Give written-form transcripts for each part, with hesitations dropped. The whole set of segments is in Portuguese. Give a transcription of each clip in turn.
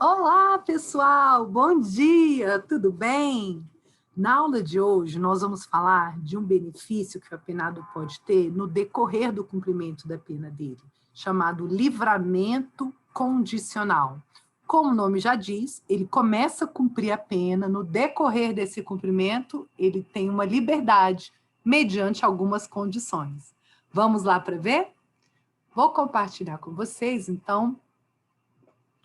Olá, pessoal! Bom dia! Tudo bem? Na aula de hoje, nós vamos falar de um benefício que o apenado pode ter no decorrer do cumprimento da pena dele, chamado livramento condicional. Como o nome já diz, ele começa a cumprir a pena, no decorrer desse cumprimento, ele tem uma liberdade, mediante algumas condições. Vamos lá para ver? Vou compartilhar com vocês, então,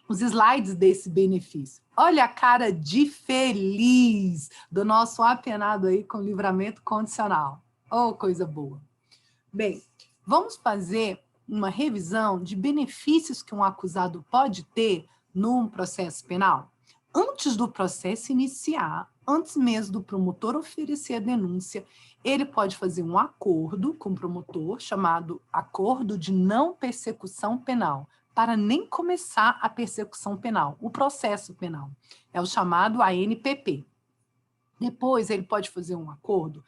os slides desse benefício. Olha a cara de feliz do nosso apenado aí com livramento condicional. Oh, coisa boa. Bem, vamos fazer uma revisão de benefícios que um acusado pode ter num processo penal. Antes do processo iniciar, antes mesmo do promotor oferecer a denúncia, ele pode fazer um acordo com o promotor, chamado acordo de não persecução penal, para nem começar a persecução penal, o processo penal. É o chamado ANPP. Depois, ele pode fazer um acordo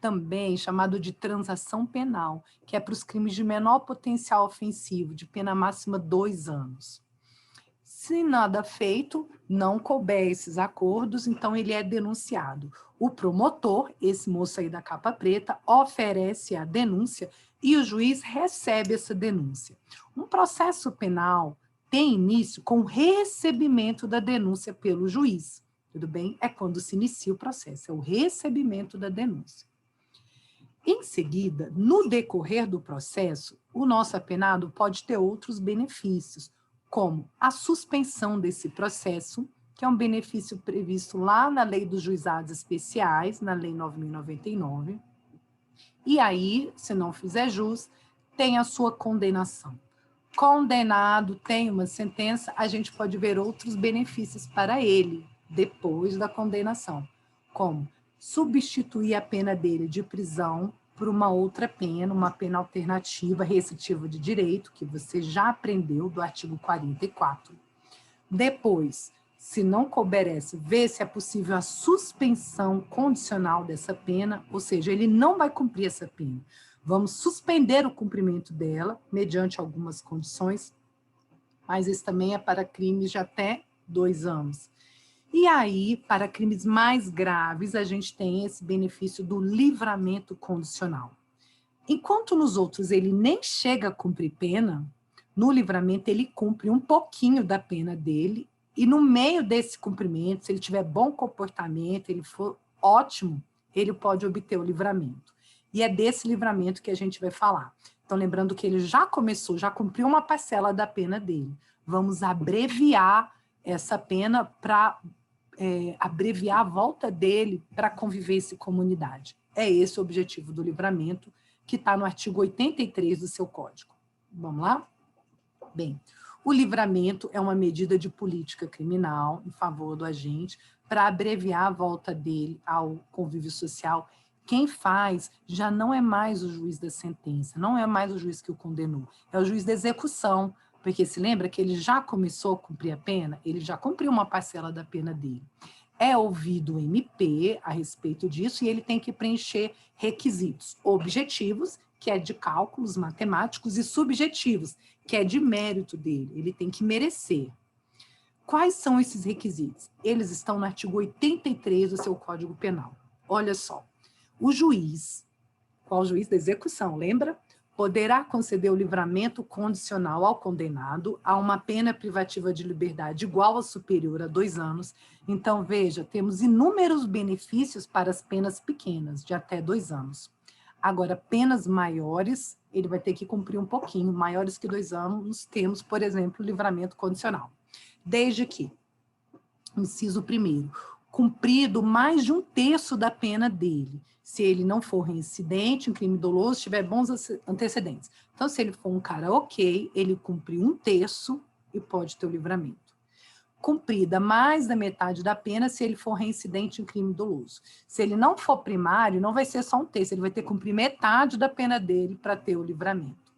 também chamado de transação penal, que é para os crimes de menor potencial ofensivo, de pena máxima 2 anos. Se nada feito, não couber esses acordos, então ele é denunciado. O promotor, esse moço aí da capa preta, oferece a denúncia e o juiz recebe essa denúncia. Um processo penal tem início com o recebimento da denúncia pelo juiz. Tudo bem? É quando se inicia o processo, é o recebimento da denúncia. Em seguida, no decorrer do processo, o nosso apenado pode ter outros benefícios, como a suspensão desse processo, que é um benefício previsto lá na Lei dos Juizados Especiais, na Lei 9.099. E aí, se não fizer jus, tem a sua condenação. Condenado, tem uma sentença, a gente pode ver outros benefícios para ele, depois da condenação, como substituir a pena dele de prisão por uma outra pena, uma pena alternativa, restritiva de direito, que você já aprendeu do artigo 44. Depois, se não couber essa, ver se é possível a suspensão condicional dessa pena, ou seja, ele não vai cumprir essa pena. Vamos suspender o cumprimento dela, mediante algumas condições, mas isso também é para crimes de até 2 anos. E aí, para crimes mais graves, a gente tem esse benefício do livramento condicional. Enquanto nos outros ele nem chega a cumprir pena, no livramento ele cumpre um pouquinho da pena dele, e no meio desse cumprimento, se ele tiver bom comportamento, ele for ótimo, ele pode obter o livramento. E é desse livramento que a gente vai falar. Então, lembrando que ele já começou, já cumpriu uma parcela da pena dele. Vamos abreviar essa pena para abreviar a volta dele para a convivência e comunidade. É esse o objetivo do livramento, que está no artigo 83 do seu código. Vamos lá? Bem, o livramento é uma medida de política criminal em favor do agente para abreviar a volta dele ao convívio social. Quem faz já não é mais o juiz da sentença, não é mais o juiz que o condenou, é o juiz da execução, porque se lembra que ele já começou a cumprir a pena, ele já cumpriu uma parcela da pena dele. É ouvido o MP a respeito disso e ele tem que preencher requisitos objetivos, que é de cálculos matemáticos, e subjetivos, que é de mérito dele, ele tem que merecer. Quais são esses requisitos? Eles estão no artigo 83 do seu Código Penal. Olha só, o juiz, qual juiz da execução, lembra? Poderá conceder o livramento condicional ao condenado a uma pena privativa de liberdade igual ou superior a 2 anos. Então, veja, temos inúmeros benefícios para as penas pequenas, de até 2 anos. Agora, penas maiores, ele vai ter que cumprir um pouquinho, maiores que 2 anos, temos, por exemplo, o livramento condicional. Desde que, inciso 1º, cumprido mais de 1/3 da pena dele, se ele não for reincidente, um crime doloso, tiver bons antecedentes. Então, se ele for um cara ok, ele cumpre 1/3 e pode ter o livramento. Cumprida mais da metade da pena se ele for reincidente em crime doloso. Se ele não for primário, não vai ser só 1/3, ele vai ter que cumprir metade da pena dele para ter o livramento.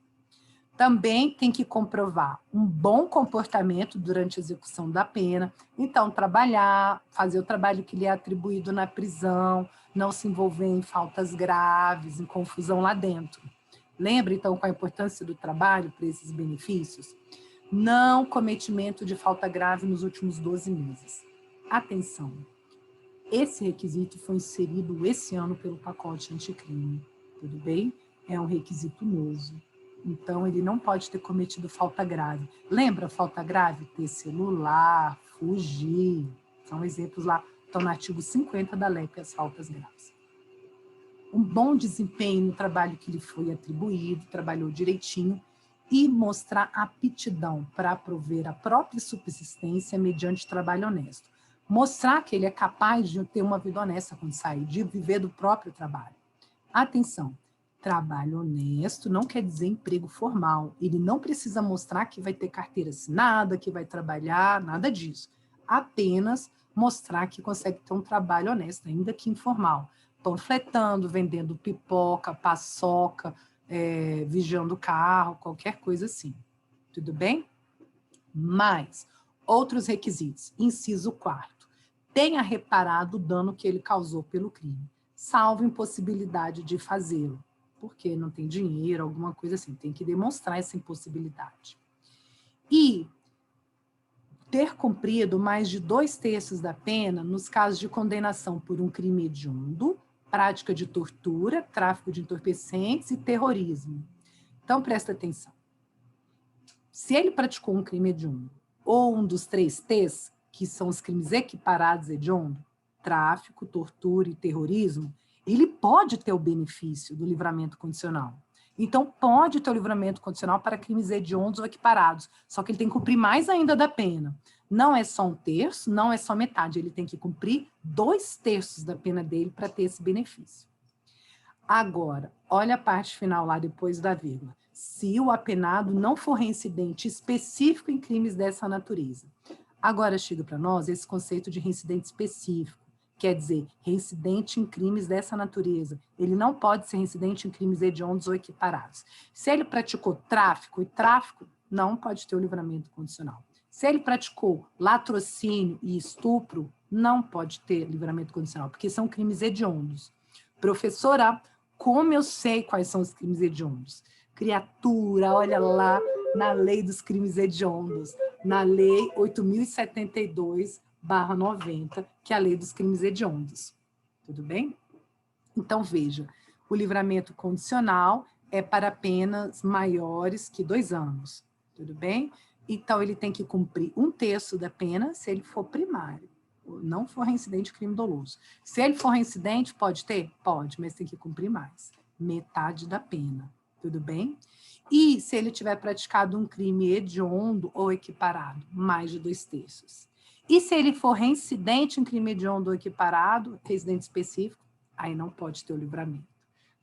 Também tem que comprovar um bom comportamento durante a execução da pena. Então, trabalhar, fazer o trabalho que lhe é atribuído na prisão, não se envolver em faltas graves, em confusão lá dentro. Lembra, então, qual a importância do trabalho para esses benefícios? Não cometimento de falta grave nos últimos 12 meses. Atenção, esse requisito foi inserido esse ano pelo pacote anticrime, tudo bem? É um requisito novo. Então, ele não pode ter cometido falta grave. Lembra falta grave? Ter celular, fugir. São exemplos lá, estão no artigo 50 da LEP, as faltas graves. Um bom desempenho no trabalho que lhe foi atribuído, trabalhou direitinho, e mostrar aptidão para prover a própria subsistência mediante trabalho honesto. Mostrar que ele é capaz de ter uma vida honesta quando sair, de viver do próprio trabalho. Atenção, trabalho honesto não quer dizer emprego formal. Ele não precisa mostrar que vai ter carteira assinada, que vai trabalhar, nada disso. Apenas mostrar que consegue ter um trabalho honesto, ainda que informal. Panfletando, vendendo pipoca, paçoca, vigiando o carro, qualquer coisa assim. Tudo bem? Mas, outros requisitos. Inciso 4º. Tenha reparado o dano que ele causou pelo crime, salvo impossibilidade de fazê-lo, porque não tem dinheiro, alguma coisa assim. Tem que demonstrar essa impossibilidade. E ter cumprido mais de 2/3 da pena nos casos de condenação por um crime hediondo, prática de tortura, tráfico de entorpecentes e terrorismo. Então, presta atenção. Se ele praticou um crime hediondo, ou um dos 3 T's, que são os crimes equiparados hediondo, tráfico, tortura e terrorismo, ele pode ter o benefício do livramento condicional. Então, pode ter o livramento condicional para crimes hediondos ou equiparados, só que ele tem que cumprir mais ainda da pena. Não é só 1/3, não é só metade, ele tem que cumprir 2/3 da pena dele para ter esse benefício. Agora, olha a parte final lá depois da vírgula. Se o apenado não for reincidente específico em crimes dessa natureza. Agora chega para nós esse conceito de reincidente específico, quer dizer, reincidente em crimes dessa natureza. Ele não pode ser reincidente em crimes hediondos ou equiparados. Se ele praticou tráfico, e tráfico não pode ter o livramento condicional. Se ele praticou latrocínio e estupro, não pode ter livramento condicional, porque são crimes hediondos. Professora, como eu sei quais são os crimes hediondos? Criatura, olha lá na lei dos crimes hediondos, na lei 8.072/90, que é a lei dos crimes hediondos. Tudo bem? Então, veja, o livramento condicional é para penas maiores que 2 anos. Tudo bem? Então, ele tem que cumprir 1/3 da pena se ele for primário. Não for reincidente crime doloso. Se ele for reincidente, pode ter? Pode, mas tem que cumprir mais. Metade da pena. Tudo bem? E se ele tiver praticado um crime hediondo ou equiparado, mais de 2/3. E se ele for reincidente em crime hediondo ou equiparado, residente específico, aí não pode ter o livramento.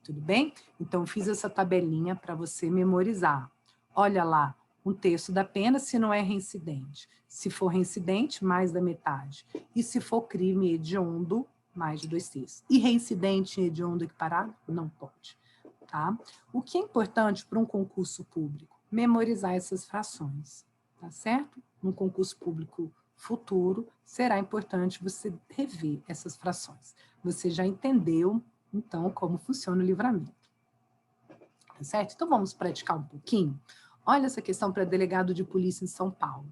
Tudo bem? Então, eu fiz essa tabelinha para você memorizar. Olha lá, 1/3 da pena se não é reincidente. Se for reincidente, mais da metade. E se for crime hediondo, mais de 2/3. E reincidente em hediondo equiparado, não pode. Tá? O que é importante para um concurso público? Memorizar essas frações, tá certo? Num concurso público futuro, será importante você rever essas frações. Você já entendeu, então, como funciona o livramento. Tá certo? Então, vamos praticar um pouquinho? Olha essa questão para delegado de polícia em São Paulo.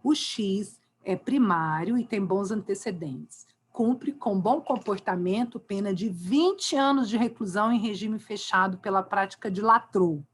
O X é primário e tem bons antecedentes. Cumpre com bom comportamento pena de 20 anos de reclusão em regime fechado pela prática de latrou.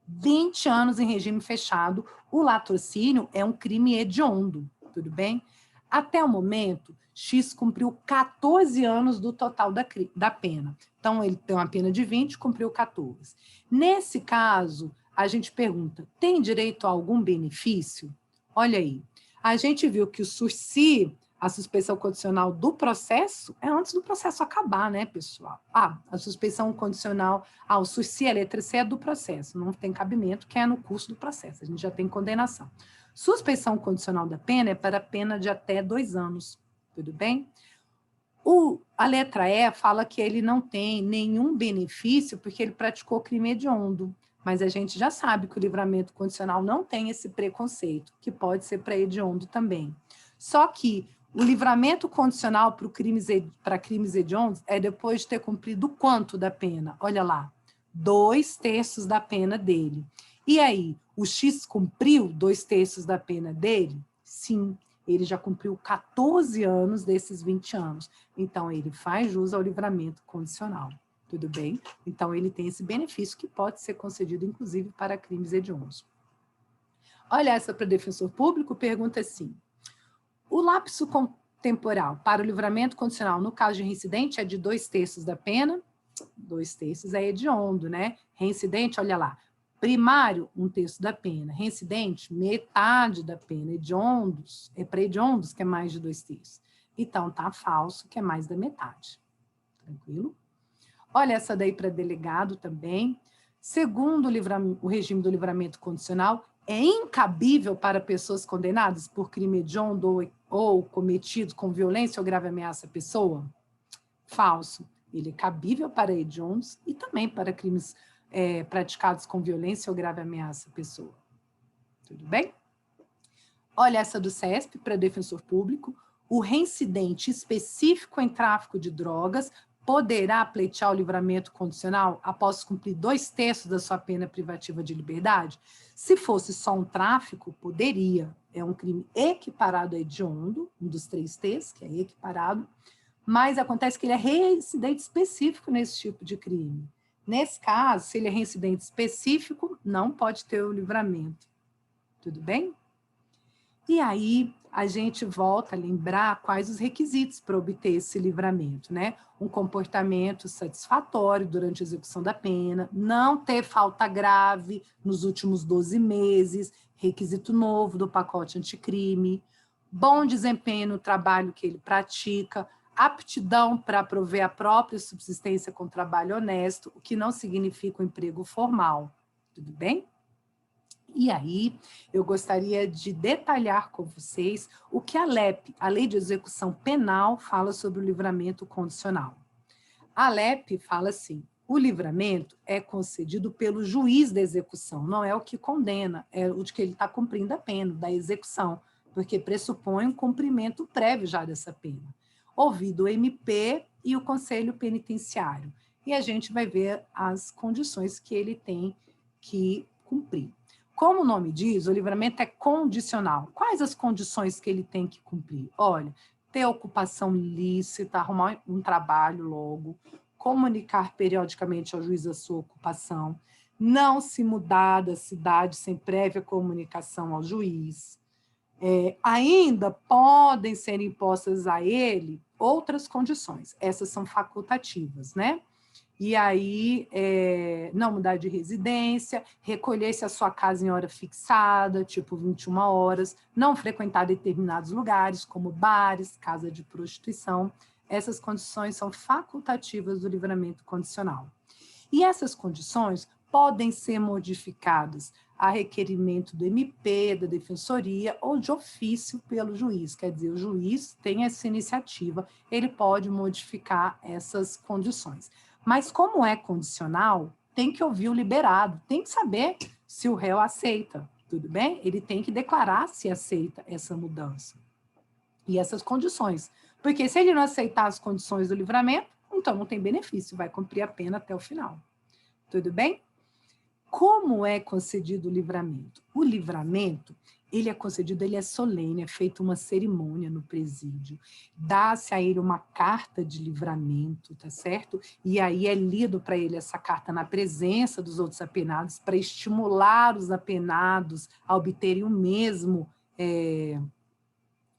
20 anos em regime fechado. O latrocínio é um crime hediondo, tudo bem? Até o momento, X cumpriu 14 anos do total da pena. Então, ele tem uma pena de 20, cumpriu 14. Nesse caso, a gente pergunta, tem direito a algum benefício? Olha aí, a gente viu que o sursi, a suspensão condicional do processo, é antes do processo acabar, né, pessoal? A suspensão condicional, o sursi, a letra C é do processo, não tem cabimento, que é no curso do processo, a gente já tem condenação. Suspensão condicional da pena é para pena de até 2 anos, tudo bem? A letra E fala que ele não tem nenhum benefício porque ele praticou crime hediondo, mas a gente já sabe que o livramento condicional não tem esse preconceito, que pode ser para hediondo também. Só que o livramento condicional para crimes hediondos é depois de ter cumprido quanto da pena? Olha lá, 2/3 da pena dele. E aí, O X cumpriu 2/3 da pena dele? Sim, ele já cumpriu 14 anos desses 20 anos. Então, ele faz jus ao livramento condicional. Tudo bem? Então, ele tem esse benefício que pode ser concedido, inclusive, para crimes hediondos. Olha essa para o defensor público, pergunta assim: o lapso temporal para o livramento condicional, no caso de reincidente, é de 2/3 da pena? 2/3 é hediondo, né? Reincidente, olha lá, primário, 1/3 da pena. Reincidente, metade da pena. Hediondos, é para hediondos que é mais de 2/3. Então, tá falso, que é mais da metade. Tranquilo? Olha essa daí para delegado também. Segundo o regime do livramento condicional, é incabível para pessoas condenadas por crime hediondo ou cometido com violência ou grave ameaça à pessoa? Falso. Ele é cabível para hediondos e também para crimes praticados com violência ou grave ameaça à pessoa. Tudo bem? Olha essa do CESP, para defensor público. O reincidente específico em tráfico de drogas poderá pleitear o livramento condicional após cumprir 2/3 da sua pena privativa de liberdade? Se fosse só um tráfico, poderia. É um crime equiparado a hediondo, um dos 3 T's, que é equiparado, mas acontece que ele é reincidente específico nesse tipo de crime. Nesse caso, se ele é reincidente específico, não pode ter o livramento. Tudo bem? E aí, a gente volta a lembrar quais os requisitos para obter esse livramento, né? Um comportamento satisfatório durante a execução da pena, não ter falta grave nos últimos 12 meses, requisito novo do pacote anticrime, bom desempenho no trabalho que ele pratica, aptidão para prover a própria subsistência com trabalho honesto, o que não significa um emprego formal. Tudo bem? E aí, eu gostaria de detalhar com vocês o que a LEP, a Lei de Execução Penal, fala sobre o livramento condicional. A LEP fala assim: o livramento é concedido pelo juiz da execução, não é o que condena, é o de que ele está cumprindo a pena, da execução, porque pressupõe um cumprimento prévio já dessa pena. Ouvido o MP e o Conselho Penitenciário. E a gente vai ver as condições que ele tem que cumprir. Como o nome diz, o livramento é condicional. Quais as condições que ele tem que cumprir? Olha, ter ocupação lícita, arrumar um trabalho logo, comunicar periodicamente ao juiz a sua ocupação, não se mudar da cidade sem prévia comunicação ao juiz. Ainda podem ser impostas a ele outras condições. Essas são facultativas, né? E aí, não mudar de residência, recolher-se à sua casa em hora fixada, tipo 21 horas, não frequentar determinados lugares, como bares, casa de prostituição. Essas condições são facultativas do livramento condicional. E essas condições podem ser modificadas a requerimento do MP, da Defensoria, ou de ofício pelo juiz. Quer dizer, o juiz tem essa iniciativa, ele pode modificar essas condições. Mas como é condicional, tem que ouvir o liberado, tem que saber se o réu aceita, tudo bem? Ele tem que declarar se aceita essa mudança e essas condições. Porque se ele não aceitar as condições do livramento, então não tem benefício, vai cumprir a pena até o final. Tudo bem? Como é concedido o livramento? O livramento, ele é concedido, ele é solene, é feita uma cerimônia no presídio, dá-se a ele uma carta de livramento, tá certo? E aí é lido para ele essa carta na presença dos outros apenados, para estimular os apenados a obterem o mesmo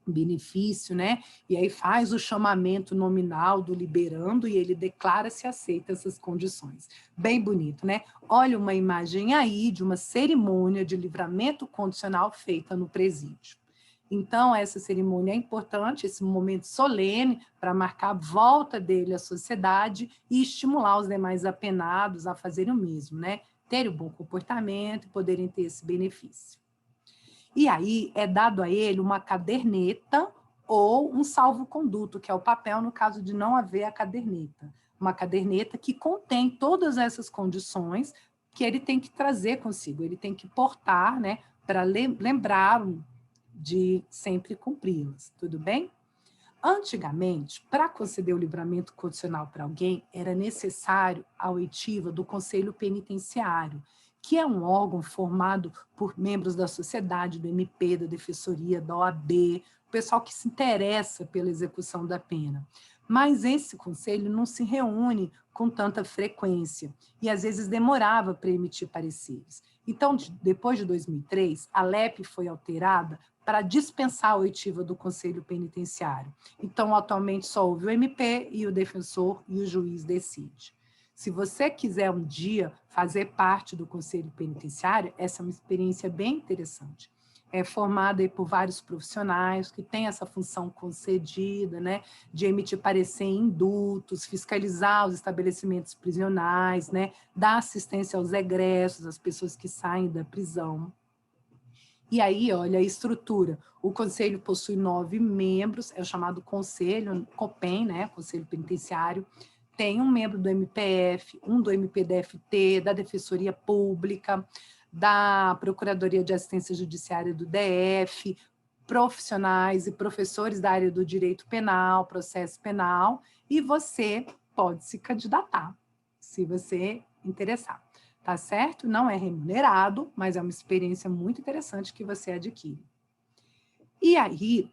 benefício, né? E aí faz o chamamento nominal do liberando e ele declara se aceita essas condições. Bem bonito, né? Olha uma imagem aí de uma cerimônia de livramento condicional feita no presídio. Então, essa cerimônia é importante, esse momento solene, para marcar a volta dele à sociedade e estimular os demais apenados a fazerem o mesmo, né? Terem um bom comportamento e poderem ter esse benefício. E aí é dado a ele uma caderneta ou um salvo-conduto, que é o papel no caso de não haver a caderneta. Uma caderneta que contém todas essas condições que ele tem que trazer consigo, ele tem que portar, né, para lembrá-lo de sempre cumpri-las, tudo bem? Antigamente, para conceder o livramento condicional para alguém, era necessário a oitiva do Conselho Penitenciário, que é um órgão formado por membros da sociedade, do MP, da Defensoria, da OAB, o pessoal que se interessa pela execução da pena. Mas esse conselho não se reúne com tanta frequência e, às vezes, demorava para emitir pareceres. Então, depois de 2003, a LEP foi alterada para dispensar a oitiva do Conselho Penitenciário. Então, atualmente, só houve o MP e o defensor e o juiz decide. Se você quiser um dia fazer parte do Conselho Penitenciário, essa é uma experiência bem interessante. É formada por vários profissionais que têm essa função concedida, né, de emitir parecer em indultos, fiscalizar os estabelecimentos prisionais, né, dar assistência aos egressos, às pessoas que saem da prisão. E aí, olha a estrutura. O conselho possui 9 membros, é o chamado conselho, COPEN, né, Conselho Penitenciário. Tem um membro do MPF, um do MPDFT, da Defensoria Pública, da Procuradoria de Assistência Judiciária do DF, profissionais e professores da área do direito penal, processo penal, e você pode se candidatar, se você interessar. Tá certo? Não é remunerado, mas é uma experiência muito interessante que você adquire. E aí,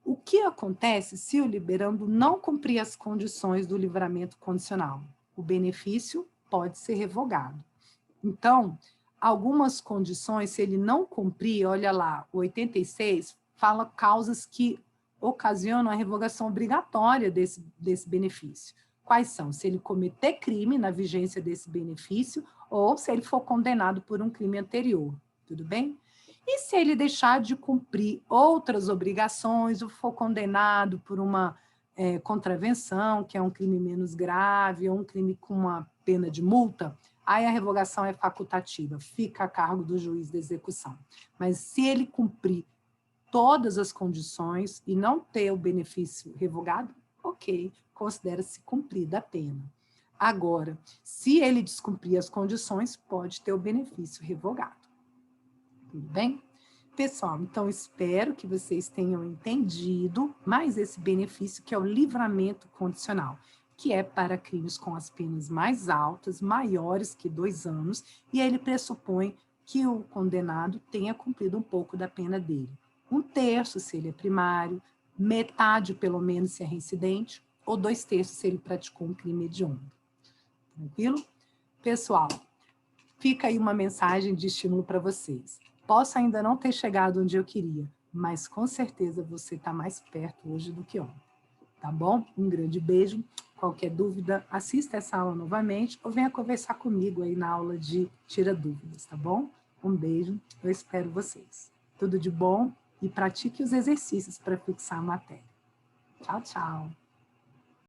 o que acontece se o liberando não cumprir as condições do livramento condicional? O benefício pode ser revogado. Então, algumas condições, se ele não cumprir, olha lá, o 86 fala causas que ocasionam a revogação obrigatória desse benefício. Quais são? Se ele cometer crime na vigência desse benefício ou se ele for condenado por um crime anterior, tudo bem? E se ele deixar de cumprir outras obrigações ou for condenado por uma contravenção, que é um crime menos grave, ou um crime com uma pena de multa, aí a revogação é facultativa, fica a cargo do juiz da execução. Mas se ele cumprir todas as condições e não ter o benefício revogado, ok, considera-se cumprida a pena. Agora, se ele descumprir as condições, pode ter o benefício revogado. Tudo bem? Pessoal, então espero que vocês tenham entendido mais esse benefício que é o livramento condicional, que é para crimes com as penas mais altas, maiores que 2 anos, e ele pressupõe que o condenado tenha cumprido um pouco da pena dele. 1/3 se ele é primário, metade pelo menos se é reincidente, ou 2/3 se ele praticou um crime hediondo. Tranquilo? Pessoal, fica aí uma mensagem de estímulo para vocês. Posso ainda não ter chegado onde eu queria, mas com certeza você está mais perto hoje do que ontem. Tá bom? Um grande beijo. Qualquer dúvida, assista essa aula novamente ou venha conversar comigo aí na aula de Tira Dúvidas, tá bom? Um beijo, eu espero vocês. Tudo de bom e pratique os exercícios para fixar a matéria. Tchau, tchau.